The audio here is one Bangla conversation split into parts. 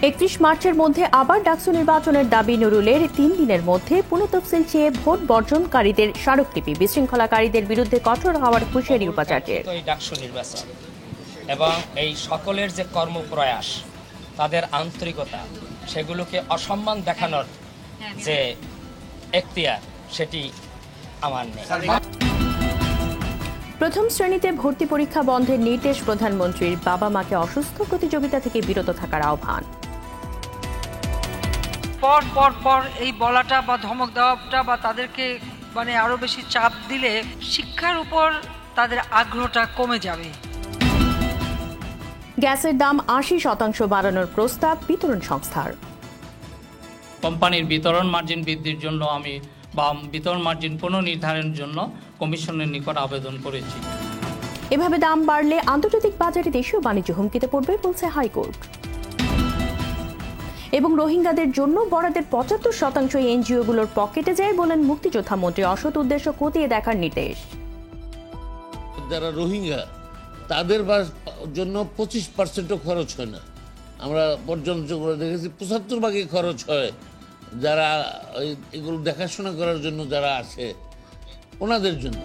31 মার্চের মধ্যে আবার ডাকসু নির্বাচনের দাবি নুরুলের। 3 দিনের মধ্যে পুনঃতফসিল চেয়ে ভোট বর্জনকারীদের স্মারকলিপি। বিশৃঙ্খলাকারীদের বিরুদ্ধে কঠোর হওয়ার হুঁশিয়ারি উপাচার্যের। ডাকসু নির্বাচন এবং এই সকলের যে কর্মপ্রয়াস, তাদের আন্তরিকতা, সেগুলোকে অসম্মান দেখানোর যে এখতিয়ার, সেটি আমার নেই। প্রথম শ্রেণীতে ভর্তি পরীক্ষা বন্ধের নির্দেশ প্রধানমন্ত্রীর। বাবা মাকে অসুস্থ প্রতিযোগিতা থেকে বিরত থাকার আহ্বান। পর পর পর এই বলাটা বা ধমক দেওয়াটা বা তাদেরকে আরো বেশি চাপ দিলে শিক্ষার উপর তাদের আগ্রহটা কমে যাবে। গ্যাসের দাম 80% বাড়ানোর প্রস্তাব বিতরণ সংস্থার। কোম্পানির বিতরণ মার্জিন বৃদ্ধির জন্য বিতরণ মার্জিন পুনর্নির্ধারণের জন্য কমিশনের নিকট আবেদন করেছি। এভাবে দাম বাড়লে আন্তর্জাতিক বাজারে দেশীয় বাণিজ্য হুমকিতে পড়বে বলছে হাইকোর্ট। এবং রোহিঙ্গাদের জন্য বরাদ্দের 75% এনজিওগুলোর পকেটে যায় বলেন মুক্তিযোদ্ধা মন্ত্রী। অসৎ উদ্দেশ্য খতিয়ে দেখার নির্দেশ। যারা রোহিঙ্গা তাদের জন্য 25% খরচ হয় না। আমরা পর্যবেক্ষণ করে দেখেছি 75% খরচ হয় যারা এগুলো দেখাশোনা করার জন্য যারা আছে ওনাদের জন্য।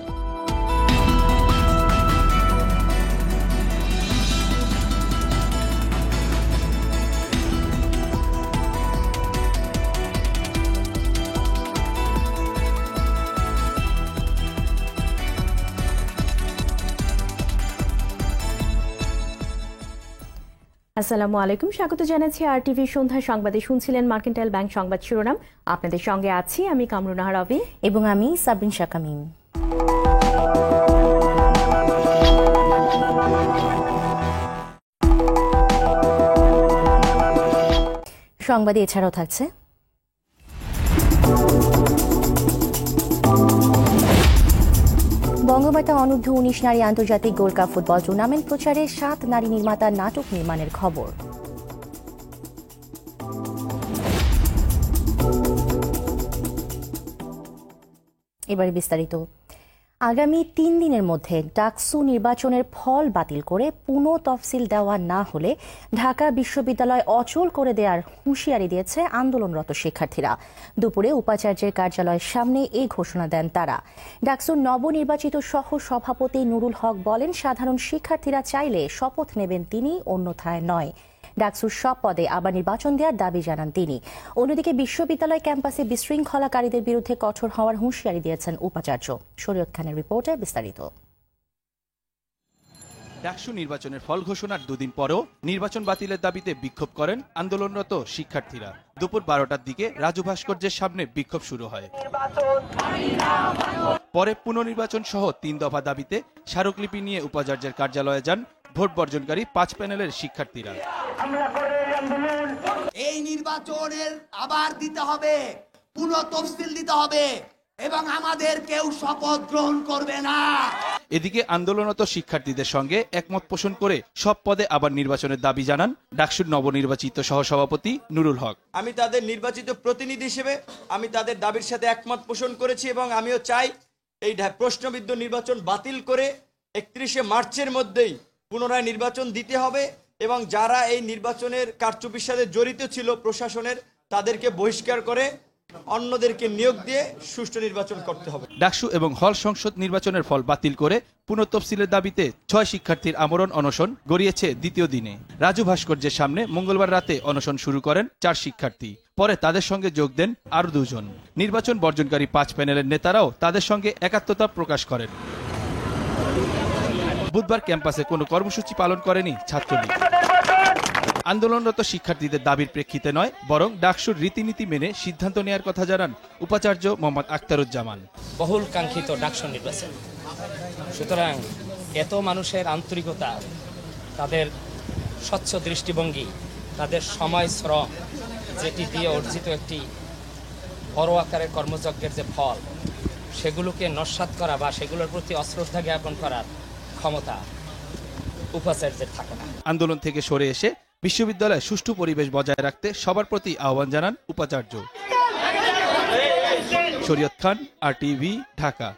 আসসালামু আলাইকুম, স্বাগত জানাচ্ছি RTV সন্ধ্যা সংবাদে। শুনছিলেন মার্কেন্টাইল ব্যাংক সংবাদ শিরোনাম। আপনাদের সঙ্গে আছি আমি কামরুন্নাহা রবি এবং আমি সাবরিন শাকামিম। সংবাদে এছাড়াও থাকছে বঙ্গমাতা অনূর্ধ্ব 19 নারী আন্তর্জাতিক গোল্ড কাপ ফুটবল টুর্নামেন্ট প্রচারে 7 নারী নির্মাতা নাটক নির্মাণের খবর। এবারে বিস্তারিত। আগামী 3 দিনের মধ্যে ডাকসু নির্বাচনের ফল বাতিল করে পুনঃ তফসিল দেওয়া না হলে ঢাকা বিশ্ববিদ্যালয় অচল করে দেওয়ার হুঁশিয়ারি দিয়েছে আন্দোলনরত শিক্ষার্থীরা। দুপুরে উপাচার্যের কার্যালয়ের সামনে এই ঘোষণা দেন তারা। ডাকসুর নবনির্বাচিত সহ সভাপতি নুরুল হক বলেন, সাধারণ শিক্ষার্থীরা চাইলে শপথ নেবেন তিনি, অন্যথায় নয়। ডাকসুর সব পদে আবার নির্বাচন দেওয়ার দাবি জানান তিনি। অন্যদিকে বিশ্ববিদ্যালয় ক্যাম্পাসে বিশৃঙ্খলাকারীদের বিরুদ্ধে কঠোর হওয়ার হুঁশিয়ারি দিয়েছেন উপাচার্য। শরীয়ত খানের রিপোর্টে বিস্তারিত। ডাকসু নির্বাচনের ফল ঘোষণার দুদিন পরেও নির্বাচন বাতিলের দাবিতে বিক্ষোভ করেন আন্দোলনরত শিক্ষার্থীরা। দুপুর 12টার দিকে রাজু ভাস্কর্যের সামনে বিক্ষোভ শুরু হয়। পরে পুনর্নির্বাচন সহ 3 দফা দাবিতে স্মারকলিপি নিয়ে উপাচার্যের কার্যালয়ে যান ভোট বর্জনকারী 5 প্যানেলের শিক্ষার্থীরা। এই নির্বাচনের আবার দিতে হবে, পুনঃ তফসিল দিতে হবে এবং আমাদের কেউ শপথ গ্রহণ করবে না। এদিকে আন্দোলনরত শিক্ষার্থীদের সঙ্গে একমত পোষণ করে সব পদে আবার নির্বাচনের দাবি জানান ডাকসুর নবনির্বাচিত সহসভাপতি নুরুল হক। আমি তাদের নির্বাচিত প্রতিনিধি হিসেবে আমি তাদের দাবির সাথে একমত পোষণ করেছি এবং আমিও চাই এই প্রশ্নবিদ্ধ নির্বাচন বাতিল করে 31শে মার্চের মধ্যেই পুনরায় নির্বাচন দিতে হবে এবং যারা এই নির্বাচনের কারচুপির সাথে জড়িত ছিল প্রশাসনের, তাদেরকে বহিষ্কার করে অন্যদেরকে নিয়োগ দিয়ে সুষ্ঠু নির্বাচন করতে হবে। ডাকসু এবং হল সংসদ নির্বাচনের ফল বাতিল করে পুনঃতফসিলের দাবিতে 6 শিক্ষার্থীর আমরণ অনশন গড়িয়েছে দ্বিতীয় দিনে। রাজু ভাস্কর্যের সামনে মঙ্গলবার রাতে অনশন শুরু করেন 4 শিক্ষার্থী। পরে তাদের সঙ্গে যোগ দেন আরো 2 জন। নির্বাচন বর্জনকারী 5 প্যানেলের নেতারাও তাদের সঙ্গে একাত্মতা প্রকাশ করেন। বুধবার ক্যাম্পাসে কোনো কর্মসূচি পালন করেনি ছাত্রলীগ। আন্দোলনরত শিক্ষার্থীদের দাবির প্রেক্ষিতে নয়, বরং ডাকসুর রীতিনীতি মেনে সিদ্ধান্ত নেওয়ার কথা জানান উপাচার্য মোহাম্মদ আখতারুজ্জামান। বহুল কাঙ্ক্ষিত ডাকসু নির্বাচন, সুতরাং এত মানুষের আন্তরিকতা, তাদের স্বচ্ছ দৃষ্টিভঙ্গি, তাদের সময় শ্রম, যেটি দিয়ে অর্জিত একটি বড় আকারের কর্মযজ্ঞের যে ফল, সেগুলোকে নস্যাৎ করা বা সেগুলোর প্রতি অশ্রদ্ধা জ্ঞাপন করার ক্ষমতা উপাচার্যের থাকে না। আন্দোলন থেকে সরে এসে বিশ্ববিদ্যালয়ে সুষ্ঠু পরিবেশ বজায় রাখতে সবার প্রতি আহ্বান জানান উপাচার্য। শরীয়ত খান, RTV, ঢাকা।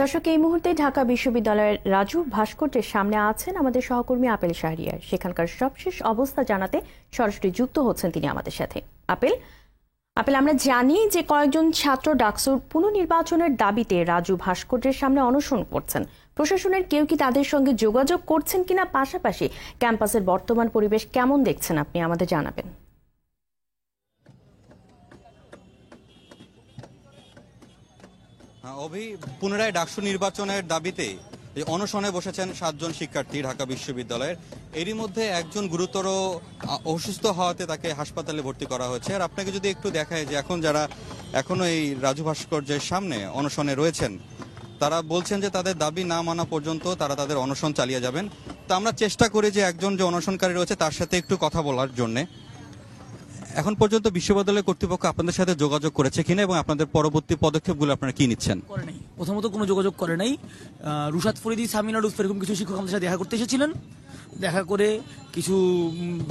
দর্শক, এই মুহূর্তে ঢাকা বিশ্ববিদ্যালয়ের রাজু ভাস্কর্যের সামনে আছেন আমাদের সহকর্মী আপেল শাহরিয়ার। সেখানকার সবশেষ অবস্থা জানাতে সরাসরি যুক্ত হচ্ছেন তিনি আমাদের সাথে। আপেল, আমরা জানি যে কয়েকজন ছাত্র ডাকসুর পুনর্নির্বাচনের দাবিতে রাজু ভাস্কর্যের সামনে অনশন করছেন। প্রশাসনের কেউ কি তাদের সঙ্গে যোগাযোগ করছেন কিনা, পাশাপাশি ক্যাম্পাসের বর্তমান পরিবেশ কেমন দেখছেন আপনি আমাদের জানাবেন। পুনরায় ডাকসু নির্বাচনের দাবিতে অনশনে বসেছেন 7 জন শিক্ষার্থী ঢাকা বিশ্ববিদ্যালয়ের। এরই মধ্যে একজন গুরুতর অসুস্থ হওয়াতে তাকে হাসপাতালে ভর্তি করা হয়েছে। আর আপনাকে যদি একটু দেখায় যে এখন যারা এখনো এই রাজু ভাস্কর্যের সামনে অনশনে রয়েছেন, তারা বলছেন যে তাদের দাবি না মানা পর্যন্ত তারা তাদের অনশন চালিয়ে যাবেন। তো আমরা চেষ্টা করি যে একজন যে অনশনকারী রয়েছে তার সাথে একটু কথা বলার জন্যে। এখন পর্যন্ত বিশ্ববিদ্যালয় কর্তৃপক্ষ আপনাদের সাথে যোগাযোগ করেছে কিনা এবং আপনাদের পরবর্তী পদক্ষেপগুলো আপনারা কি নিচ্ছেন? করে নাই, প্রথমত কোনো যোগাযোগ করে নাই। রুশাদ ফরিদি, সামিনা রুফ এরকম কিছু শিক্ষক আমাদের সাথে দেখা করতে এসেছিলেন। দেখা করে কিছু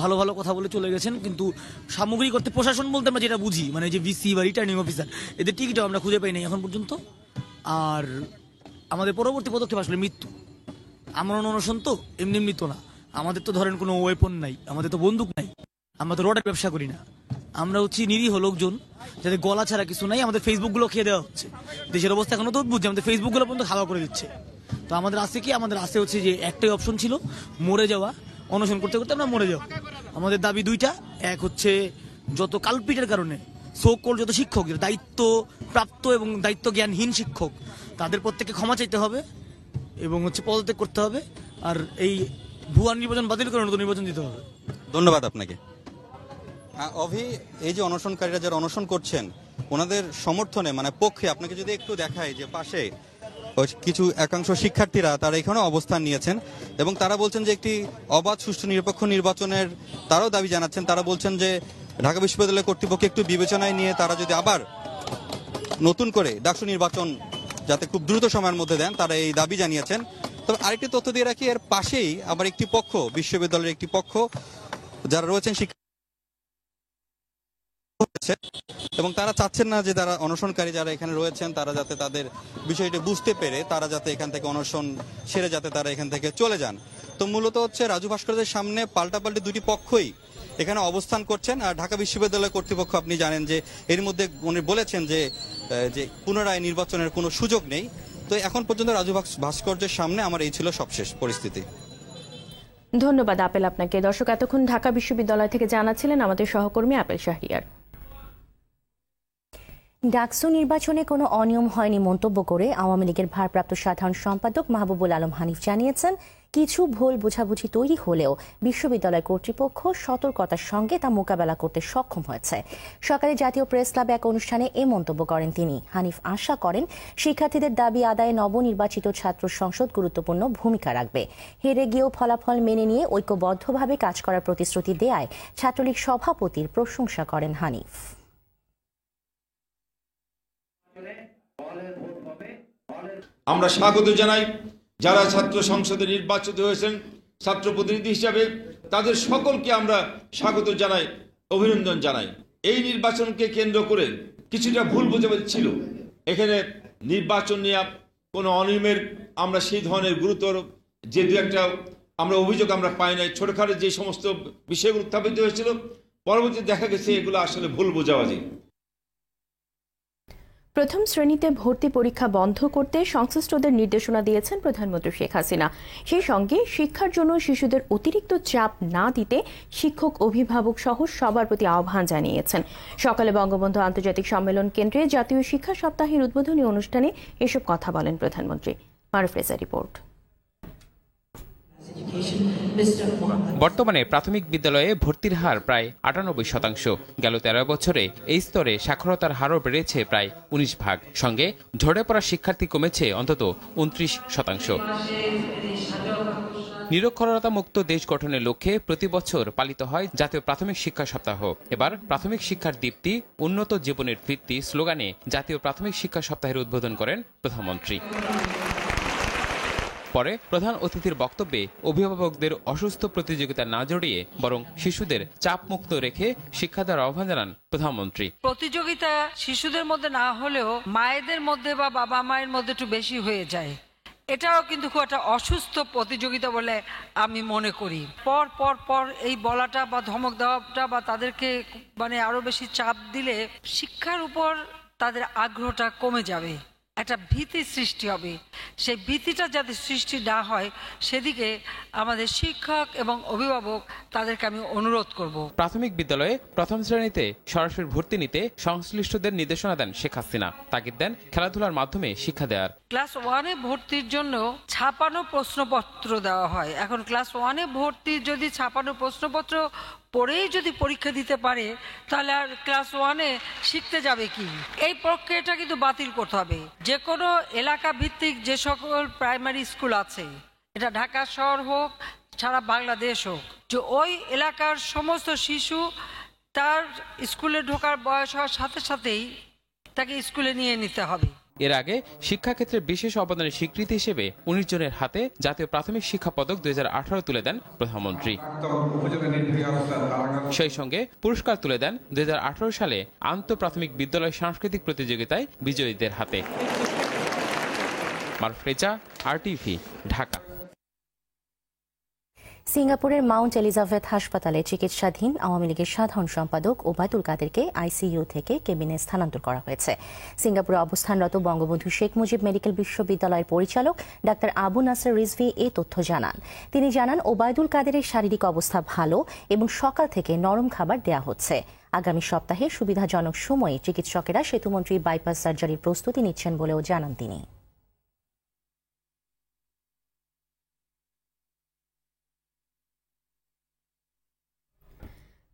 ভালো ভালো কথা বলে চলে গেছেন, কিন্তু সামগ্রিক অর্থে প্রশাসন বলতে আমরা যেটা বুঝি, মানে যে ভিসি বা রিটার্নিং অফিসার, এদের টিকিটও আমরা খুঁজে পাই নাই এখন পর্যন্ত। আর আমাদের পরবর্তী পদক্ষেপ আসলে মৃত্যু। আমরা অনশন তো এমনি মৃত্যু না, আমাদের তো ধরেন কোনো ওয়েপন নাই, আমাদের তো বন্দুক নাই, আমরা তো রডের ব্যবসা করি না। আমরা হচ্ছি নিরীহ লোকজন, যাদের গলা ছাড়া কিছু নাই। আমাদের ফেসবুক গুলো খেয়ে দেওয়া হচ্ছে। দেশের অবস্থা এখনো তো অদ্ভুত, আমাদের ফেসবুক গুলো পর্যন্ত খাওয়া করে দিচ্ছে। তো আমাদের আছে কি, আমাদের আছে হচ্ছে যে একটাই অপশন ছিল, মরে যাওয়া। অনশন করতে করতে আমরা মরে যাওয়া। আমাদের দাবি দুইটা, এক হচ্ছে যত কালপিটের কারণে সোকল যত শিক্ষক, দায়িত্ব প্রাপ্ত এবং দায়িত্ব জ্ঞানহীন শিক্ষক, তাদের প্রত্যেককে ক্ষমা চাইতে হবে এবং হচ্ছে পদত্যাগ করতে হবে। আর এই ভুয়া নির্বাচন বাতিল করে নতুন নির্বাচন দিতে হবে। ধন্যবাদ আপনাকে। অভি, এই যে অনশনকারীরা যারা অনশন করছেন, ওনাদের সমর্থনে মানে পক্ষে আপনাকে যদি একটু দেখায় যে পাশে কিছু একাংশ শিক্ষার্থীরা তারা এখানে অবস্থান নিয়েছেন এবং তারা বলছেন যে একটি অবাধ, সুষ্ঠু, নিরপেক্ষ নির্বাচনের তারাও দাবি জানাচ্ছেন। তারা বলছেন যে ঢাকা বিশ্ববিদ্যালয় কর্তৃপক্ষ একটু বিবেচনায় নিয়ে তারা যদি আবার নতুন করে ডাকসু নির্বাচন যাতে খুব দ্রুত সময়ের মধ্যে দেন, তারা এই দাবি জানিয়েছেন। তবে আরেকটি তথ্য দিয়ে রাখি, এর পাশেই আবার একটি পক্ষ, বিশ্ববিদ্যালয়ের একটি পক্ষ যারা রয়েছেন এবং তারা চাচ্ছেন না যে তারা অনশনকারী যারা এখানে রয়েছেন তারা যাতে তাদের বিষয়টি বুঝতে পেরে তারা যাতে এখান থেকে অনশন সেরে যাতে তারা এখান থেকে চলে যান। তো মূলত হচ্ছে রাজু ভাস্কর্যের সামনে পাল্টাপাল্টি দুটি পক্ষই এখানে অবস্থান করছেন। আর ঢাকা বিশ্ববিদ্যালয় কর্তৃপক্ষ আপনি জানেন যে এর মধ্যে উনি বলেছেন যে পুনরায় নির্বাচনের কোনো সুযোগ নেই। তো এখন পর্যন্ত রাজু ভাস্কর্যের সামনে আমার এই ছিল সবশেষ পরিস্থিতি। ধন্যবাদ আপেল আপনাকে। দর্শক, এতক্ষণ ঢাকা বিশ্ববিদ্যালয় থেকে জানাচ্ছিলেন আমাদের সহকর্মী আপেল শাহরিয়ার। ডাকসু নির্বাচনে কোনো অনিয়ম হয়নি মন্তব্য করে আওয়ামী লীগের ভারপ্রাপ্ত সাধারণ সম্পাদক মাহবুবুল আলম হানিফ জানিয়েছেন, কিছু ভুল বোঝাবুঝি তৈরি হলেও বিশ্ববিদ্যালয় কর্তৃপক্ষ সতর্কতার সঙ্গে তা মোকাবেলা করতে সক্ষম হয়েছে। সকালে জাতীয় প্রেস ক্লাবে এক অনুষ্ঠানে এ মন্তব্য করেন তিনি। হানিফ আশা করেন, শিক্ষার্থীদের দাবি আদায়ে নবনির্বাচিত ছাত্র সংসদ গুরুত্বপূর্ণ ভূমিকা রাখবে। হেরে গিয়েও ফলাফল মেনে নিয়ে ঐক্যবদ্ধভাবে কাজ করার প্রতিশ্রুতি দেয়ায় ছাত্রলীগ সভাপতির প্রশংসা করেন হানিফ। আমরা স্বাগত জানাই যারা ছাত্র সংসদে নির্বাচিত হয়েছেন ছাত্র প্রতিনিধি হিসাবে, তাদের সকলকে আমরা স্বাগত জানাই, অভিনন্দন জানাই। এই নির্বাচনকে কেন্দ্র করে কিছুটা ভুল বোঝাবুঝি ছিল। এখানে নির্বাচন নিয়ে কোনো অনিয়মের আমরা সেই ধরনের গুরুতর যে দু একটা আমরা অভিযোগ আমরা পাই নাই। ছোটখাটো যে সমস্ত বিষয়গুলো উত্থাপিত হয়েছিল, পরবর্তীতে দেখা গেছে এগুলো আসলে ভুল বোঝাবুঝি। প্রথম শ্রেণীতে ভর্তি পরীক্ষা বন্ধ করতে সংশ্লিষ্টদের নির্দেশনা দিয়েছেন প্রধানমন্ত্রী শেখ হাসিনা। সেই সঙ্গে শিক্ষার জন্য শিশুদের অতিরিক্ত চাপ না দিতে শিক্ষক, অভিভাবক সহ সবার প্রতি আহ্বান জানিয়েছেন। সকালে বঙ্গবন্ধু আন্তর্জাতিক সম্মেলন কেন্দ্রে জাতীয় শিক্ষা সপ্তাহের উদ্বোধনী অনুষ্ঠানে এসব কথা বলেন প্রধানমন্ত্রী। মারুফ রেজা রিপোর্ট। বর্তমানে প্রাথমিক বিদ্যালয়ে ভর্তির হার প্রায় ৯৮%। গেল ১৩ বছরে এই স্তরে সাক্ষরতার হারও বেড়েছে প্রায় ১৯%। সঙ্গে ঝরে পড়া শিক্ষার্থী কমেছে অন্তত ২৯%। নিরক্ষরতা মুক্ত দেশ গঠনের লক্ষ্যে প্রতি বছর পালিত হয় জাতীয় প্রাথমিক শিক্ষা সপ্তাহ। এবার প্রাথমিক শিক্ষার দীপ্তি, উন্নত জীবনের ভিত্তি স্লোগানে জাতীয় প্রাথমিক শিক্ষা সপ্তাহের উদ্বোধন করেন প্রধানমন্ত্রী। পরে প্রধান অতিথির বক্তব্যে অভিভাবকদের অসুস্থ প্রতিযোগিতা না জড়িয়ে বরং শিশুদের চাপ মুক্ত রেখে শিক্ষা দেওয়ার আহ্বান জানান প্রধানমন্ত্রী। প্রতিযোগিতা শিশুদের মধ্যে না হলেও মায়েদের মধ্যে বা বাবা মায়ের মধ্যে একটু বেশি হয়ে যায়, এটাও কিন্তু খুব একটা অসুস্থ প্রতিযোগিতা বলে আমি মনে করি। পর পর পর এই বলাটা বা ধমক দেওয়াটা বা তাদেরকে মানে আরো বেশি চাপ দিলে শিক্ষার উপর তাদের আগ্রহটা কমে যাবে, একটা ভীতি সৃষ্টি হবে। সেই ভীতিটা যাতে সৃষ্টি না হয় সেদিকে আমাদের শিক্ষক এবং অভিভাবক তাদেরকে আমি অনুরোধ করব। প্রাথমিক বিদ্যালয়ে প্রথম শ্রেণীতে সরাসরি ভর্তি নিতে সংশ্লিষ্টদের নির্দেশনা দেন শেখ হাসিনা। তাগিদ দেন খেলাধুলার মাধ্যমে শিক্ষা দেওয়ার। ক্লাস 1-এ ভর্তির জন্য ছাপানো প্রশ্নপত্র দেওয়া হয়। এখন ক্লাস 1-এ ভর্তি যদি ছাপানো প্রশ্নপত্র পড়েই যদি পরীক্ষা দিতে পারে তাহলে আর ক্লাস 1-এ শিখতে যাবে কি? এই প্রক্রিয়াটা কিন্তু বাতিল করতে হবে। যে কোনো এলাকা ভিত্তিক যে সকল প্রাইমারি স্কুল আছে, এটা ঢাকা শহর হোক সারা বাংলাদেশ হোক, যে ওই এলাকার সমস্ত শিশু তার স্কুলে ঢোকার বয়স হওয়ার সাথে সাথেই তাকে স্কুলে নিয়ে নিতে হবে। এর আগে শিক্ষাক্ষেত্রে বিশেষ অবদানের স্বীকৃতি হিসেবে 19 জনের হাতে জাতীয় প্রাথমিক শিক্ষা পদক 2018 তুলে দেন প্রধানমন্ত্রী। সেই সঙ্গে পুরস্কার তুলে দেন 2018 সালে আন্তঃপ্রাথমিক বিদ্যালয় সাংস্কৃতিক প্রতিযোগিতায় বিজয়ীদের হাতে। মারুফ রেজা, RTV, ঢাকা। সিঙ্গাপুরের মাউন্ট এলিজাবেথ হাসপাতালে চিকিৎসাধীন আওয়ামী লীগের সাধারণ সম্পাদক ওবায়দুল কাদেরকে আইসিইউ থেকে কেবিনে স্থানান্তর করা হয়েছে। সিঙ্গাপুরে অবস্থানরত বঙ্গবন্ধু শেখ মুজিব মেডিকেল বিশ্ববিদ্যালয়ের পরিচালক ডাক্তার আবু নাসের রিজভী এ তথ্য জানান। তিনি জানান, ওবায়দুল কাদেরের শারীরিক অবস্থা ভালো এবং সকাল থেকে নরম খাবার দেয়া হচ্ছে। আগামী সপ্তাহে সুবিধাজনক সময়ে চিকিৎসকেরা সেতুমন্ত্রী বাইপাস সার্জারির প্রস্তুতি নিচ্ছেন বলেও জানান তিনি।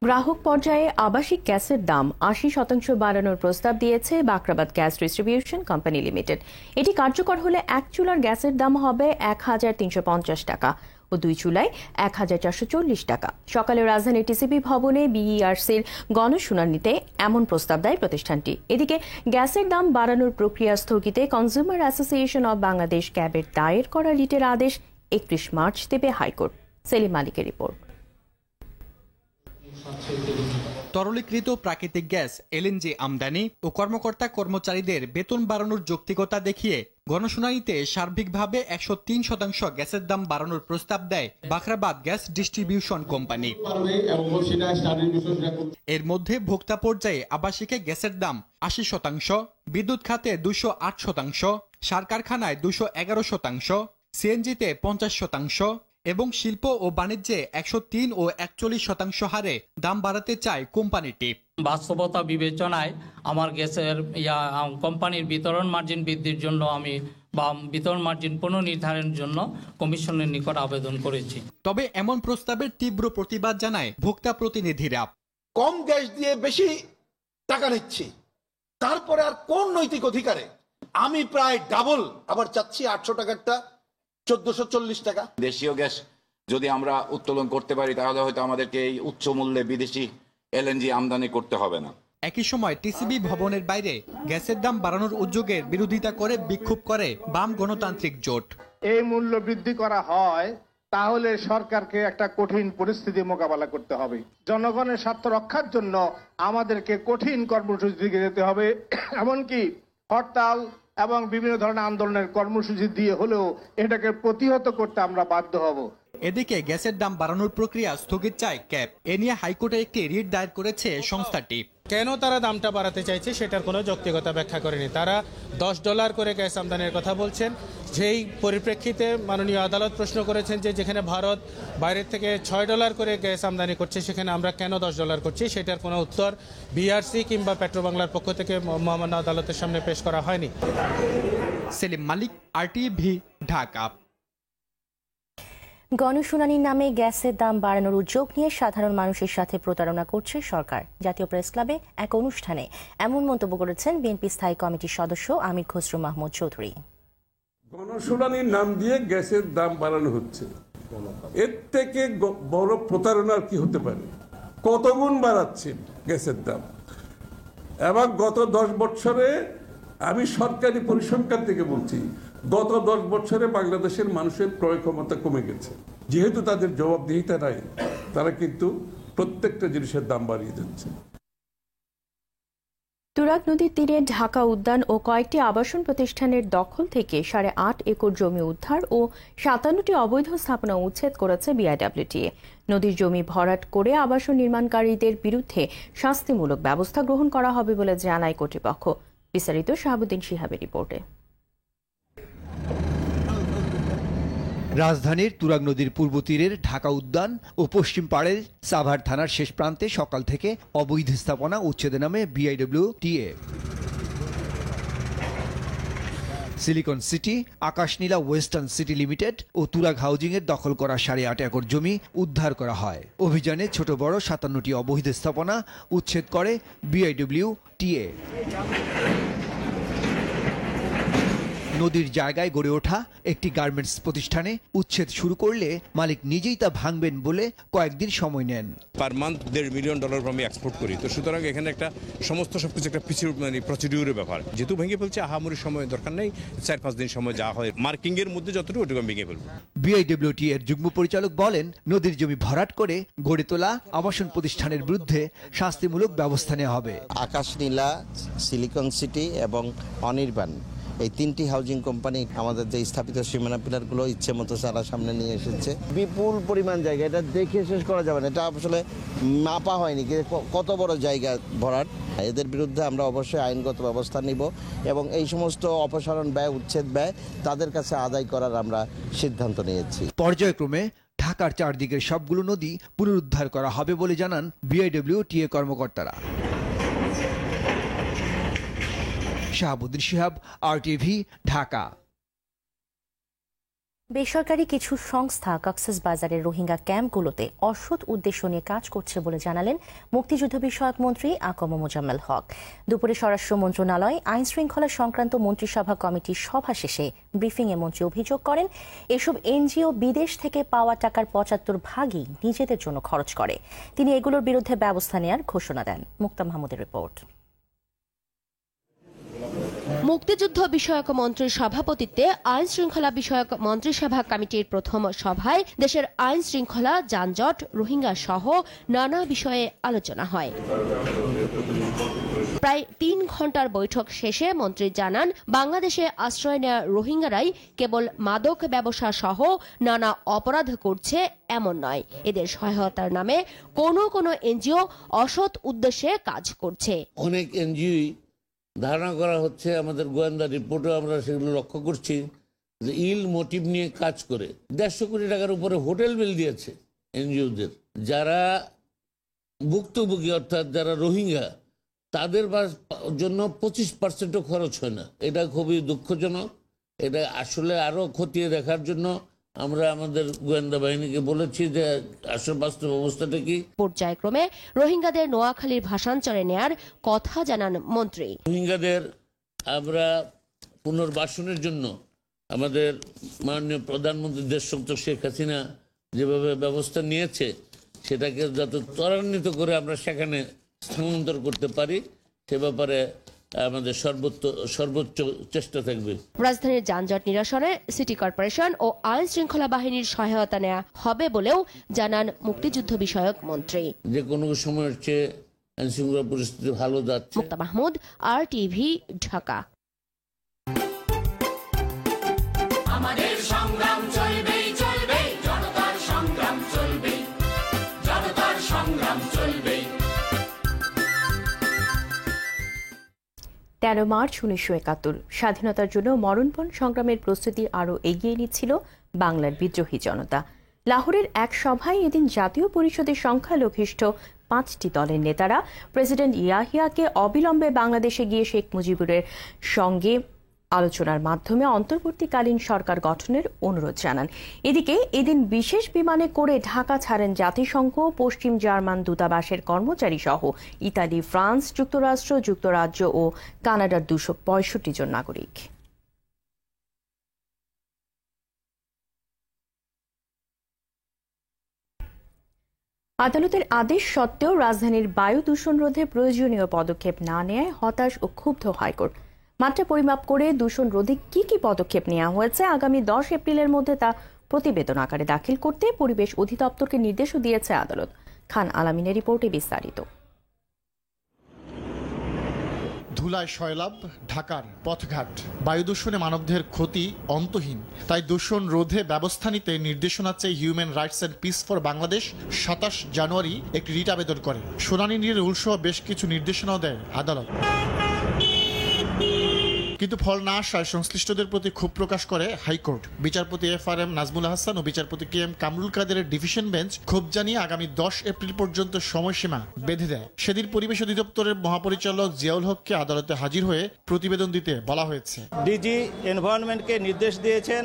গ্রাহক পর্যায়ে আবাসিক গ্যাসের দাম 80% বাড়ানোর প্রস্তাব দিয়েছে Bakhrabad gas distribution company limited. এটি কার্যকর হলে 1 চুলার গ্যাসের দাম হবে 1350 টাকা ও 2 চুলায় 1440 টাকা। সকালে রাজধানীর টিসিবি ভবনে বিইআরসির গণশুনানিতে এমন প্রস্তাব দেয় প্রতিষ্ঠানটি। এদিকে গ্যাসের দাম বাড়ানোর প্রক্রিয়া স্থগিতে কনজিউমার অ্যাসোসিয়েশন অব বাংলাদেশ ক্যাবের দায়ের করা রিটের আদেশ 31 মার্চ দেবে হাইকোর্ট। সেলিম মালিকের রিপোর্ট। তরলীকৃত প্রাকৃতিক গ্যাস এলএনজি আমদানি ও কর্মকর্তা কর্মচারীদের বেতন বাড়ানোর যৌক্তিকতা দেখিয়ে গণশুনানিতে সার্বিকভাবে 103% গ্যাসের দাম বাড়ানোর প্রস্তাব দেয় বাখরাবাদ গ্যাস ডিস্ট্রিবিউশন কোম্পানি। এর মধ্যে ভোক্তা পর্যায়ে আবাসিকে গ্যাসের দাম 80%, বিদ্যুৎ খাতে 208%, সার কারখানায় 211%, সিএনজিতে 50% এবং শিল্প ও বাণিজ্যে 103 ও 41% হারে দাম বাড়াতে চায় কোম্পানিটি। বাস্তবতা বিবেচনায় আমার গ্যাসের কোম্পানির বিতরণ মার্জিন বৃদ্ধির জন্য আমি বিতরণ মার্জিন পুনর্নির্ধারণের জন্য কমিশনের নিকট আবেদন করেছি। তবে এমন প্রস্তাবের তীব্র প্রতিবাদ জানায় ভোক্তা প্রতিনিধিরা। কম গ্যাস দিয়ে বেশি টাকা নিচ্ছি, তারপরে আর কোন নৈতিক অধিকারে আমি প্রায় ডাবল আবার চাচ্ছি 800 টাকারটা 1440 টাকা। দেশীয় গ্যাস যদি আমরা উত্তোলন করতে পারি তাহলে হয়তো আমাদেরকে এই উচ্চ মূল্যে বিদেশি এলএনজি আমদানি করতে হবে না। একই সময় টিসিবি ভবনের বাইরে গ্যাসের দাম বাড়ানোর উদ্যোগের বিরোধিতা করে বিক্ষোভ করে বাম গণতান্ত্রিক জোট। এই মূল্য বৃদ্ধি করা হয় তাহলে সরকারকে একটা কঠিন পরিস্থিতি মোকাবেলা করতে হবে। জনগণের স্বার্থ রক্ষার জন্য আমাদেরকে কঠিন কর্মসূচি দিকে যেতে হবে, এমনকি হরতাল এবং বিভিন্ন ধরনের আন্দোলনের কর্মসূচি দিয়ে হলেও এটাকে প্রতিহত করতে আমরা বাধ্য হব। এদিকে গ্যাসের দাম বাড়ানোর প্রক্রিয়া স্থগিত চায় ক্যাব। এ নিয়ে হাইকোর্টে একটি রিট দায়ের করেছে সংস্থাটি। কেন তারা দামটা বাড়াতে চাইছে সেটার কোনো যৌক্তিকতা ব্যাখ্যা করেনি। তারা $10 করে গ্যাস আমদানির কথা বলছেন, যেই পরিপ্রেক্ষিতে মাননীয় আদালত প্রশ্ন করেছেন যে যেখানে ভারত বাইরের থেকে $6 করে গ্যাস আমদানি করছে সেখানে আমরা কেন $10 করছি, সেটার কোনো উত্তর বিআরসি কিংবা পেট্রোবাংলার পক্ষ থেকে মহামান্য আদালতের সামনে পেশ করা হয়নি। সেলিম মালিক, RTV, ঢাকা। গণশুনানির নামে গ্যাসের দাম বাড়ানোর উদ্যোগ নিয়ে সাধারণ মানুষের সাথে প্রতারণা করছে সরকার। জাতীয় প্রেস ক্লাবে এক অনুষ্ঠানে এমন মন্তব্য করেছেন বিএনপি স্থায়ী কমিটির সদস্য আমির খসরু মাহমুদ চৌধুরী। গণশুনানির নাম দিয়ে গ্যাসের দাম বাড়ানো হচ্ছে, এর থেকে বড় প্রতারণা কি হতে পারে? কত গুণ বাড়াচ্ছে গ্যাসের দাম। এবং গত 10 বছরে আমি সরকারি পরিসংখ্যান থেকে বলছি গত 10 বছরে বাংলাদেশের মানুষের ক্রয় ক্ষমতা কমে গেছে। যেহেতু তাদের জবাবদিহিতা নাই, তারা কিন্তু প্রত্যেকটা জিনিসের দাম বাড়িয়ে দিচ্ছে। তুরাগ নদীর তীরে ঢাকা উদ্যান ও কয়েকটি আবাসন প্রতিষ্ঠানের দখল থেকে 8.5 একর জমি উদ্ধার ও 57টি অবৈধ স্থাপনা উচ্ছেদ করেছে বিআইডব্লিউটিএ। নদীর জমি ভরাট করে আবাসন নির্মাণকারীদের বিরুদ্ধে শাস্তিমূলক ব্যবস্থা গ্রহণ করা হবে বলে জানায় কর্তৃপক্ষ। বিস্তারিত শাহাবুদ্দিন শিহাবের রিপোর্টে। রাজধানীর তুরাগ নদীর পূর্ব তীরের ঢাকা উদ্যান ও পশ্চিম পাড়ের সাভার থানার শেষ প্রান্তে সকাল থেকে অবৈধ স্থাপনা উচ্ছেদে নামে BIWTA. Silicon city, Akashnila western city limited ও তুরাগ হাউজিং এর দখল করা 8.5 একর জমি উদ্ধার করা হয়। অভিযানে ছোট বড় 57টি অবৈধ স্থাপনা উচ্ছেদ করে বিআইডব্লিউটিএ। নদীর জায়গায় গড়ে ওঠা একটি গার্মেন্টস প্রতিষ্ঠানে উচ্ছেদ শুরু করলে মালিক নিজেই তা ভাঙবেন বলে কয়েকদিন সময় নেন। পার মান্থ $1.5 মিলিয়ন আমি এক্সপোর্ট করি, তো সুতরাং এখানে একটা সবকিছু একটা প্রসিডিউরের ব্যাপার। যেহেতু ভেঙে ফেলছে, আহামরি সময় দরকার নেই, 4-5 দিন সময় যা হয় মার্কিং এর মধ্যে যতটুকু ওটুকু আমি ভেঙে ফেলবো। বিআইডব্লিউটি এর যুগ্ম পরিচালক বলেন, নদীর জমি ভরাট করে গড়ে তোলা আবাসন প্রতিষ্ঠানের বিরুদ্ধে শাস্তিমূলক ব্যবস্থা নেওয়া হবে। আকাশনীলা, সিলিকন সিটি এবং অনির্বাণ, এই 3টি হাউজিং কোম্পানি আমাদের যে স্থাপিত সীমানা পিলারগুলো ইচ্ছে মতো সারা সামনে নিয়ে এসেছে। বিপুল পরিমাণ জায়গা, এটা দেখে শেষ করা যাবে না, এটা আসলে মাপা হয়নি কত বড় জায়গা ভরাট। এদের বিরুদ্ধে আমরা অবশ্যই আইনগত ব্যবস্থা নিব এবং এই সমস্ত অপসারণ ব্যয়, উচ্ছেদ ব্যয় তাদের কাছে আদায় করার আমরা সিদ্ধান্ত নিয়েছি। পর্যায়ক্রমে ঢাকার চারদিকের সবগুলো নদী পুনরুদ্ধার করা হবে বলে জানান বিআইডব্লিউটিএ কর্মকর্তারা। শাহাবুদ্দিন শিহাব, RTV, ঢাকা। বেসরকারি কিছু সংস্থা কক্সবাজারের রোহিঙ্গা ক্যাম্পগুলোতে অসৎ উদ্দেশ্য নিয়ে কাজ করছে বলে জানালেন মুক্তিযুদ্ধ বিষয়ক মন্ত্রী আকম মোজাম্মেল হক। দুপুরে স্বরাষ্ট্র মন্ত্রণালয় আইন শৃঙ্খলা সংক্রান্ত মন্ত্রিসভা কমিটির সভা শেষে ব্রিফিংয়ে মন্ত্রী অভিযোগ করেন, এসব এনজিও বিদেশ থেকে পাওয়া টাকার 75% নিজেদের জন্য খরচ করে। তিনি এগুলোর বিরুদ্ধে ব্যবস্থা নেওয়ার ঘোষণা দেন। মুক্তা মাহমুদের রিপোর্ট। মুক্তিযুদ্ধ বিষয়ক মন্ত্রীর সভাপতিত্বে আইন শৃঙ্খলা বিষয়ক মন্ত্রিসভা কমিটির প্রথম সভায় দেশের আইন শৃঙ্খলা, যানজট, রোহিঙ্গা সহ নানা বিষয়ে আলোচনা হয়। প্রায় 3 ঘন্টার বৈঠক শেষে মন্ত্রী জানান, বাংলাদেশে আশ্রয় নেওয়া রোহিঙ্গারাই কেবল মাদক ব্যবসা সহ নানা অপরাধ করছে এমন নয়, এদের সহায়তার নামে কোনো এনজিও অসৎ উদ্দেশ্যে কাজ করছে। অনেক এনজিও ধারণা করা হচ্ছে, আমাদের গোয়েন্দা রিপোর্টে আমরা সেগুলো লক্ষ্য করছি যে ইল মোটিভ নিয়ে কাজ করে 150 কোটি টাকার উপরে হোটেল বিল দিয়েছে এনজিওদের। যারা ভুক্তভোগী অর্থাৎ যারা রোহিঙ্গা, তাদের জন্য 25% খরচ হয় না। এটা খুবই দুঃখজনক। এটা আসলে আরো খতিয়ে দেখার জন্য আমরা আমাদের গোয়েন্দা বাহিনীকে বলেছি যে আসল বাস্তব অবস্থাটা কি। পর্যায়ক্রমে রোহিঙ্গাদের নোয়াখালীর ভাষান্তরে নেয়ার কথা জানান মন্ত্রী। রোহিঙ্গাদের আমরা পুনর্বাসনের জন্য আমাদের মাননীয় প্রধানমন্ত্রী দেশরত্ন শেখ হাসিনা যেভাবে ব্যবস্থা নিয়েছে, সেটাকে যত ত্বরান্বিত করে আমরা সেখানে স্থানান্তর করতে পারি, সে ব্যাপারে আমাদের সর্বোচ্চ চেষ্টা থাকবে। রাজধানীর যানজট নিরসনে সিটি কর্পোরেশন ও আইন শৃঙ্খলা বাহিনীর সহায়তা নেওয়া হবে বলেও জানান মুক্তিযুদ্ধ বিষয়ক মন্ত্রী। যে কোনো সময়ের চেয়ে আইন শৃঙ্খলা পরিস্থিতি ভালো যাচ্ছে। মুক্তা মাহমুদ, RTV, ঢাকা। আমাদের সংগ্রাম চলবেই চলবে, জনতার সংগ্রাম চলবে, জনতার সংগ্রাম চলবে। 13 মার্চ 1971 স্বাধীনতার জন্য মরণপণ সংগ্রামের প্রস্তুতি আরও এগিয়ে নিচ্ছিল বাংলার বিদ্রোহী জনতা। লাহোরের এক সভায় এদিন জাতীয় পরিষদের সংখ্যালঘিষ্ঠ 5টি দলের নেতারা প্রেসিডেন্ট ইয়াহিয়াকে অবিলম্বে বাংলাদেশে গিয়ে শেখ মুজিবুরের সঙ্গে আলোচনার মাধ্যমে অন্তর্বর্তীকালীন সরকার গঠনের অনুরোধ জানান। এদিকে এদিন বিশেষ বিমানে করে ঢাকা ছাড়েন জাতিসংঘ, পশ্চিম জার্মান দূতাবাসের কর্মচারী সহ ইতালি, ফ্রান্স, যুক্তরাষ্ট্র, যুক্তরাজ্য ও কানাডার 265 জন নাগরিক। আদালতের আদেশ সত্ত্বেও রাজধানীর বায়ু দূষণ রোধে প্রয়োজনীয় পদক্ষেপ না নেয় হতাশ ও ক্ষুব্ধ হাইকোর্ট। মাত্রা পরিমাপ করে দূষণ রোধে কি কি পদক্ষেপ নেওয়া হয়েছে আগামী 10 এপ্রিলের মধ্যে তা প্রতিবেদন আকারে দাখিল করতে পরিবেশ অধিদপ্তরকে নির্দেশও দিয়েছে আদালত। খান আলামিনের রিপোর্টে বিস্তারিত। ধুলায় সয়লাব ঢাকার পথঘাট, বায়ু দূষণে মানবদেহের ক্ষতি অন্তহীন, তাই দূষণ রোধে ব্যবস্থা নিতে নির্দেশনা চেয়ে human rights and piece for Bangladesh 27 জানুয়ারি একটি রিট আবেদন করে। শুনানি নিয়ে রুলসহ বেশ কিছু নির্দেশনাও দেয় আদালত, কিন্তু ফল না আসায় সংশ্লিষ্টদের প্রতি ক্ষোভ প্রকাশ করে হাইকোর্ট। বিচারপতি FRM নাজমুল হাসান ও বিচারপতি KM কামরুল কাদেরের ডিভিশন বেঞ্চ ক্ষোভ জানিয়ে আগামী 10 এপ্রিল পর্যন্ত সময়সীমা বেঁধে দেয়। সেদিন পরিবেশ অধিদপ্তরের মহাপরিচালক জিয়াউল হককে আদালতে হাজির হয়ে প্রতিবেদন দিতে বলা হয়েছে। ডিজি এনভায়রনমেন্টকে নির্দেশ দিয়েছেন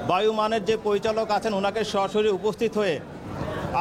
বায়ুমানের যে পরিচালক আছেন ওনাকে সরাসরি উপস্থিত হয়ে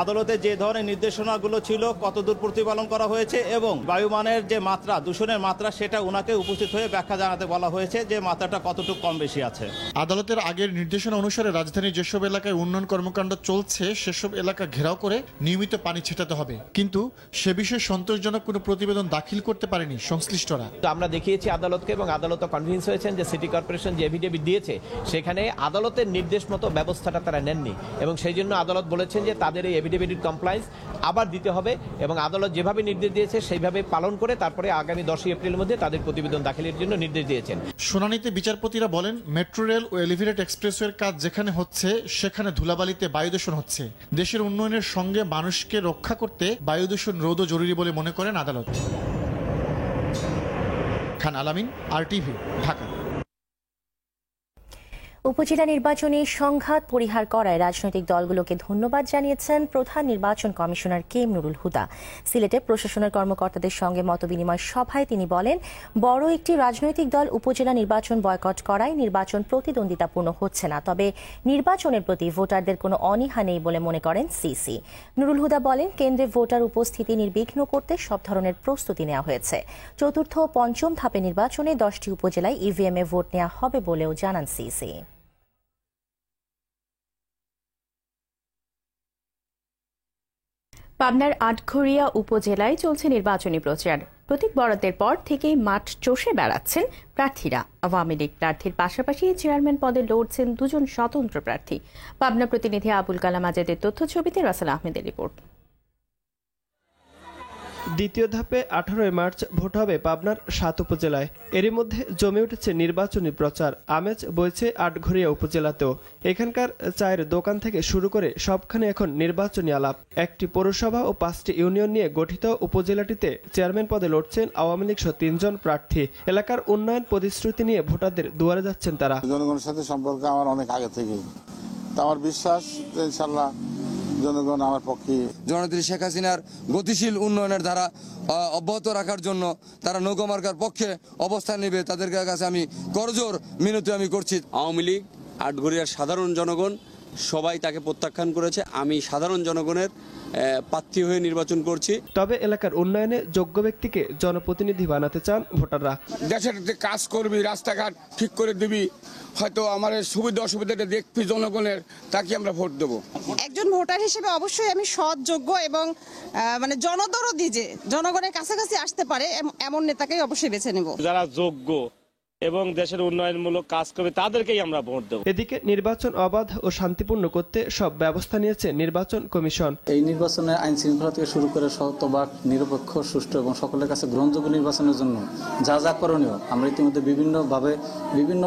আদালতে যে ধরনের নির্দেশনাগুলো ছিল কতদূর প্রতিপালন করা হয়েছে এবং বায়ুমানের যে মাত্রা, দূষণের মাত্রা, সেটা ওনাকে উপস্থিত হয়ে ব্যাখ্যা জানাতে বলা হয়েছে যে মাত্রাটা কতটুকু কম বেশি আছে। আদালতের আগের নির্দেশনা অনুসারে রাজধানীর যেসব এলাকায় উন্নয়ন কর্মকাণ্ড চলছে সেসব এলাকা ঘেরাও করে নিয়মিত পানি ছেটাতে হবে, কিন্তু সে বিষয়ে সন্তোষজনক কোনো প্রতিবেদন দাখিল করতে পারেনি সংশ্লিষ্টরা। তো আমরা দেখিয়েছি আদালতকে এবং আদালত কনভিন্স হয়েছেন যে সিটি কর্পোরেশন যে এফিডেভিট দিয়েছে সেখানে আদালতের নির্দেশ মতো ব্যবস্থাটা তারা নেননি এবং সেই জন্য আদালত বলেছেন যে তাদের এই এফিডেভিট কমপ্লায়েন্স আবার দিতে হবে এবং আদালত যেভাবে নির্দেশ দিয়েছে সেইভাবে পালন করে তারপরে আগামী 10 এপ্রিলের মধ্যে তাদের প্রতিবেদন দাখিলের জন্য নির্দেশ দিয়েছেন। শুনানিতে বিচারপতিরা বলেন, মেট্রো রেল ও এলিভেটেড এক্সপ্রেসওয়ের কাজ যেখানে হচ্ছে সেখানে ধুলাবালিতে বায়ু দূষণ হচ্ছে। দেশের উন্নয়নের সঙ্গে মানুষকে রক্ষা করতে বায়ু দূষণ রোধও জরুরি বলে মনে করেন আদালত। খান আলামিন, RTV, ঢাকা। উপজেলা নির্বাচনে সংঘাত পরিহার করায় রাজনৈতিক দলগুলোকে ধন্যবাদ জানিয়েছেন প্রধান নির্বাচন কমিশনার KM নুরুল হুদা। সিলেটে প্রশাসনের কর্মকর্তাদের সঙ্গে মতবিনিময় সভায় তিনি বলেন, বড় একটি রাজনৈতিক দল উপজেলা নির্বাচন বয়কট করায় নির্বাচন প্রতিদ্বন্দ্বিতাপূর্ণ হচ্ছে না, তবে নির্বাচনের প্রতি ভোটারদের কোনো অনীহা নেই বলে মনে করেন সিসি। নুরুল হুদা বলেন, কেন্দ্রে ভোটার উপস্থিতি নির্বিঘ্ন করতে সব ধরনের প্রস্তুতি নেওয়া হয়েছে। চতুর্থ ও পঞ্চম ধাপে নির্বাচনে 10টি উপজেলায় EVM এ ভোট নেওয়া হবে বলেও জানান সিসি। পাবনার আটঘরিয়া উপজেলায় চলছে নির্বাচনী প্রচার। প্রতীক বরাদ্দের পর থেকেই মাঠ চষে বেড়াচ্ছেন প্রার্থীরা। আওয়ামী লীগ প্রার্থীর পাশাপাশি চেয়ারম্যান পদে লড়ছেন 2 জন স্বতন্ত্র প্রার্থী। পাবনা প্রতিনিধি আবুল কালাম আজাদের তথ্য ছবিতে রাসেল আহমেদের রিপোর্ট। দ্বিতীয় ধাপে 18 মার্চ ভোট হবে পাবনার 7 উপজেলায়। এরই মধ্যে জমে উঠেছে নির্বাচনী প্রচার। আমেজ বইছে আটঘরিয়া উপজেলাতেও। এখানকার চায়ের দোকান থেকে শুরু করে সবখানে এখন নির্বাচনী আলাপ। একটি পৌরসভা ও 5টি ইউনিয়ন নিয়ে গঠিত উপজেলাটিতে চেয়ারম্যান পদে লড়ছেন আওয়ামী লীগ 3 জন প্রার্থী। এলাকার উন্নয়ন প্রতিশ্রুতি নিয়ে ভোটারদের দুয়ারে যাচ্ছেন তারা। জনগণের সাথে সম্পর্ক আমার অনেক আগে থেকেই, আমার বিশ্বাস ইনশাআল্লাহ জনগণ আমার পক্ষে। জননেত্রী শেখ হাসিনার গতিশীল উন্নয়নের ধারা অব্যাহত রাখার জন্য তারা নৌকামার্কার পক্ষে অবস্থান নেবে, তাদের কাছে আমি করজোর মিনতি আমি করছি। আওয়ামী লীগ, আটঘরিয়ার সাধারণ জনগণ সবাই তাকে প্রত্যাখ্যান করেছে। আমি সাধারণ জনগণের প্রার্থী হয়ে নির্বাচন করছি। তবে এলাকার উন্নয়নে যোগ্য ব্যক্তিকে জনপ্রতিনিধি বানাতে চান ভোটাররা। দেশের যে কাজ করবি, রাস্তাঘাট ঠিক করে দিবি, হয়তো আমার সুবিধা অসুবিধাটা দেখবি জনগণের, তাকে আমরা ভোট দেবো। একজন ভোটার হিসেবে অবশ্যই আমি সৎ, যোগ্য এবং মানে জনদরদি যে জনগণের কাছাকাছি আসতে পারে এমন নেতাকেই অবশ্যই বেছে নেব। যারা যোগ্য এবং দেশের উন্নয়নমূলক কাজ করবে তাদেরকেই আমরা ভোট দেব। এদিকে নির্বাচন অবাধ ও শান্তিপূর্ণ করতে সব ব্যবস্থা নিয়েছে নির্বাচন কমিশন। এই নির্বাচনের আইন শৃঙ্খলা থেকে শুরু করে শতভাগ নিরপেক্ষ, সুষ্ঠু এবং সকলের কাছে গ্রহণযোগ্য নির্বাচনের জন্য যা যা করণীয় আমরা ইতিমধ্যে বিভিন্নভাবে বিভিন্ন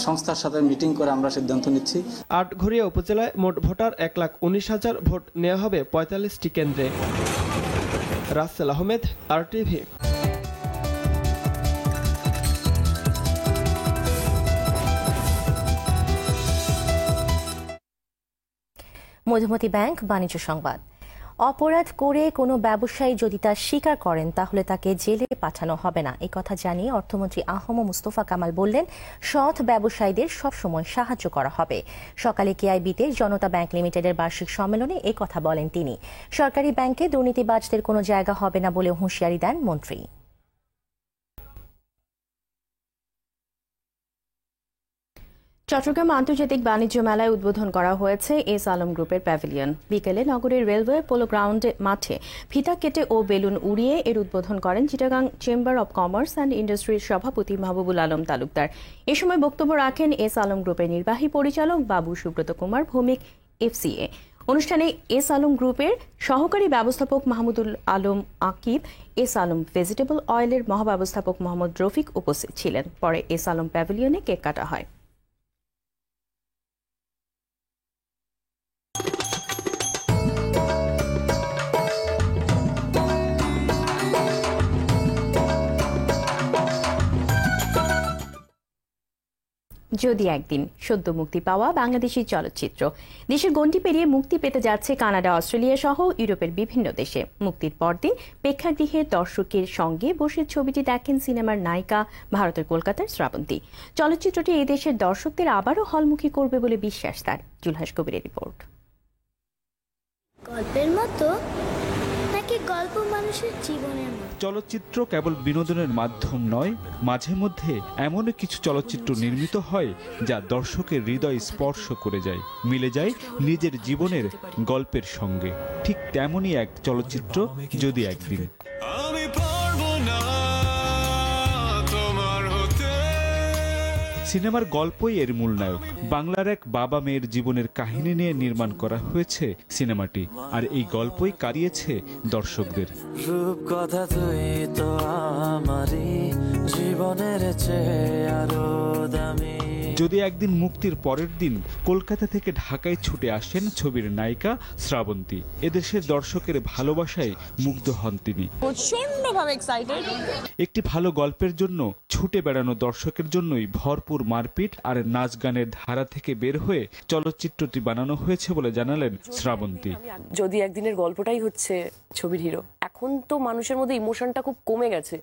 সংস্থার সাথে মিটিং করে আমরা সিদ্ধান্ত নিচ্ছি। আটঘরিয়া উপজেলায় মোট ভোটার 1,19,000 ভোট নেওয়া হবে 45টি কেন্দ্রে। রাসেল আহমেদ, RTV। মধুমতি ব্যাংক বাণিজ্য সংবাদ। অপরাধ করে কোনো ব্যবসায়ী যদি তা স্বীকার করেন তাহলে তাকে জেলে পাঠানো হবে না, এই কথা জানিয়ে অর্থমন্ত্রী আহম মুস্তফা কামাল বললেন, সৎ ব্যবসায়ীদের সবসময় সাহায্য করা হবে। সকালে কেআইবিতে জনতা ব্যাংক লিমিটেডের বার্ষিক সম্মেলনে এই কথা বলেন তিনি। সরকারি ব্যাংকে দুর্নীতিবাজদের কোনো জায়গা হবে না বলে হুঁশিয়ারি দেন মন্ত্রী। চট্টগ্রাম আন্তর্জাতিক বাণিজ্য মেলায় উদ্বোধন করা হয়েছে এস আলম গ্রুপের প্যাভিলিয়ন। বিকেলে নগরীর রেলওয়ে পোলো গ্রাউন্ড মাঠে ফিতা কেটে ও বেলুন উড়িয়ে এর উদ্বোধন করেন Chittagong chamber of commerce and ইন্ডাস্ট্রির সভাপতি মাহবুবুল আলম তালুকদার। এ সময় বক্তব্য রাখেন এস আলম গ্রুপের নির্বাহী পরিচালক বাবু সুব্রত কুমার ভৌমিক এফসিএ। অনুষ্ঠানে এস আলম গ্রুপের সহকারী ব্যবস্থাপক মাহমুদুল আলম আকিব, এস আলম ভেজিটেবল অয়েলের মহাব্যবস্থাপক মোহাম্মদ রফিক উপস্থিত ছিলেন। পরে এস আলম প্যাভিলিয়নে কেক কাটা হয়। যদি একদিন সদ্য মুক্তি পাওয়া বাংলাদেশি চলচ্চিত্র দেশের গণ্ডি পেরিয়ে মুক্তি পেতে যাচ্ছে কানাডা, অস্ট্রেলিয়া সহ ইউরোপের বিভিন্ন দেশে। মুক্তির পরদিন প্রেক্ষাগৃহে দর্শকের সঙ্গে বসে ছবিটি দেখেন সিনেমার নায়িকা ভারতের কলকাতার শ্রাবন্তী। চলচ্চিত্রটি এই দেশের দর্শকদের আবারও হলমুখী করবে বলে বিশ্বাস তার। জুলহাস কবিরের রিপোর্ট। গল্পের মতো নাকি গল্প মানুষের জীবনের মতো? চলচ্চিত্র কেবল বিনোদনের মাধ্যম নয়, মাঝে মধ্যে এমন কিছু চলচ্চিত্র নির্মিত হয় যা দর্শকের হৃদয় স্পর্শ করে যায়, মিলে যায় নিজের জীবনের গল্পের সঙ্গে। ঠিক তেমনই এক চলচ্চিত্র যদি একদিন। সিনেমার গল্পই এর মূল নায়ক। বাংলার এক বাবা মেয়ের জীবনের কাহিনী নিয়ে নির্মাণ করা হয়েছে সিনেমাটি, আর এই গল্পই কারিয়েছে দর্শকদের। রূপকথা তুই তো আমারই জীবনের চেয়ে আরো দামি। যদি একদিন মুক্তির পরের দিন কলকাতা থেকে ঢাকায় ছুটে আসেন ছবির নায়িকা শ্রাবন্তী। এদেশের দর্শকের ভালোবাসায় মুগ্ধ হন তিনি। প্রচন্ডভাবে এক্সাইটেড। একটি ভালো গল্পের জন্য ছুটে বেড়ানো দর্শকের জন্যই ভরপুর মারপিট আর নাচ গানের ধারা থেকে বের হয়ে চলচ্চিত্রটি বানানো হয়েছে বলে জানালেন শ্রাবন্তী। যদি একদিনের গল্পটাই হচ্ছে ছবির হিরো। এখন তো মানুষের মধ্যে ইমোশনটা খুব কমে গেছে,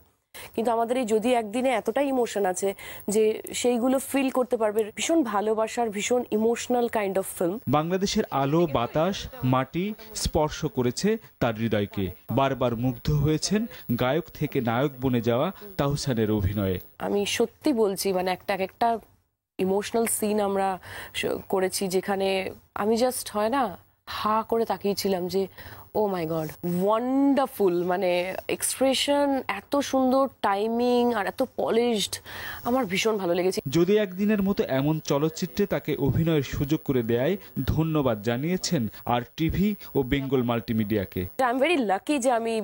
কিন্তু আমাদের এই যদি একদিনে এতটাই ইমোশন আছে যে সেইগুলো ফিল করতে পারবে। ভীষণ ভালোবাসার, ভীষণ ইমোশনাল কাইন্ড অফ ফিল্ম। বাংলাদেশের আলো, বাতাস, মাটি স্পর্শ করেছে তার হৃদয়কে। বারবার মুগ্ধ হয়েছেন গায়ক থেকে নায়ক বনে যাওয়া তাহসানের অভিনয়ে। আমি সত্যি বলছি, মানে একটা ইমোশনাল সিন আমরা করেছি যেখানে আমি জাস্ট হয় না হা করে তাকিয়েছিলাম যে ও মাই গড, ওয়ান্ডারফুল। মানে এক্সপ্রেশন এত সুন্দর, টাইমিং আর এত পলিশড, আমার ভীষণ ভালো লেগেছে। যদি একদিনের মতো এমন চলচ্চিত্রে তাকে অভিনয়ের সুযোগ করে দেয় ধন্যবাদ জানিয়েছেন আর টিভি ও বেঙ্গল মাল্টিমিডিয়াকে। আই এম ভেরি লাকি যে আমি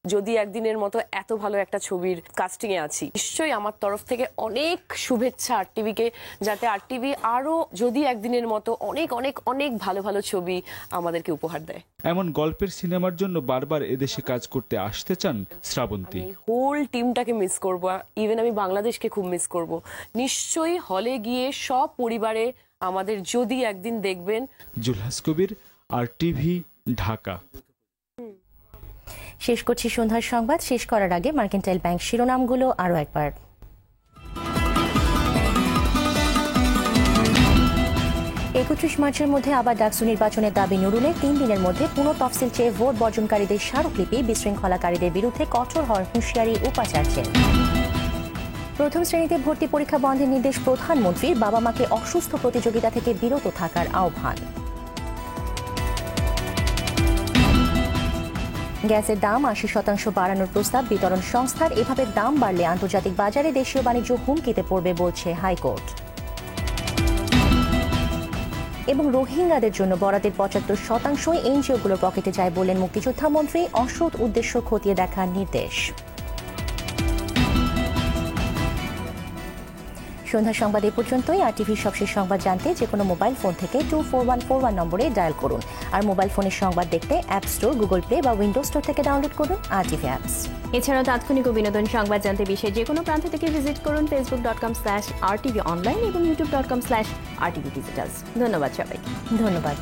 যদি একদিনের মতো এত ভালো একটা ছবির কাস্টিং এ আছি। নিশ্চয়ই আমার তরফ থেকে অনেক শুভেচ্ছা আরটিভিকে, যাতে আরটিভি আরো যদি একদিনের মতো অনেক অনেক অনেক ভালো ভালো ছবি আমাদেরকে উপহার দেয়। এমন গল্পের সিনেমার জন্য বারবার এদেশে কাজ করতে আসতে চান শ্রাবন্তী। হোল টিমটাকে মিস করব, ইভেন আমি বাংলাদেশকে খুব মিস করব। নিশ্চয়ই হলে গিয়ে সব পরিবারে আমাদের যদি একদিন দেখবেন। জুলহাস কবির, আরটিভি, ঢাকা। শেষ করছি সন্ধ্যার সংবাদ। শেষ করার আগে মার্কেন্টাইল ব্যাংক শিরোনামগুলো আরও একবার। 31 মার্চের মধ্যে আবার ডাকসু নির্বাচনের দাবি নুরুলের। 3 দিনের মধ্যে পুনঃ তফসিল চেয়ে ভোট বর্জনকারীদের স্মারকলিপি। বিশৃঙ্খলাকারীদের বিরুদ্ধে কঠোর হওয়ার হুঁশিয়ারি উপাচার্যের। প্রথম শ্রেণীতে ভর্তি পরীক্ষা বন্ধের নির্দেশ প্রধানমন্ত্রীর। বাবা মাকে অসুস্থ প্রতিযোগিতা থেকে বিরত থাকার আহ্বান। গ্যাসের দাম 80% বাড়ানোর প্রস্তাব বিতরণ সংস্থার। এভাবে দাম বাড়লে আন্তর্জাতিক বাজারে দেশীয় বাণিজ্য হুমকিতে পড়বে বলছে হাইকোর্ট। এবং রোহিঙ্গাদের জন্য বরাদ্দের 75% এনজিওগুলোর পকেটে যায় বললেন মুক্তিযোদ্ধা মন্ত্রী। অসৎ উদ্দেশ্য খতিয়ে দেখার নির্দেশ। সন্ধ্যা সংবাদ এ পর্যন্তই। আর টিভির সবশেষ সংবাদ জানতে যে কোনো মোবাইল ফোন থেকে 24141 নম্বরে ডায়াল করুন। আর মোবাইল ফোনের সংবাদ দেখতে অ্যাপ স্টোর, গুগল প্লে বা উইন্ডোজ স্টোর থেকে ডাউনলোড করুন আর টিভি অ্যাপস। এছাড়াও তাৎক্ষণিক ও বিনোদন সংবাদ জানতে বিশ্বের যে কোনো প্রান্ত থেকে ভিজিট করুন facebook.com/rtv online এবং youtube.com/rtvdigitals। ধন্যবাদ সবাইকে। ধন্যবাদ।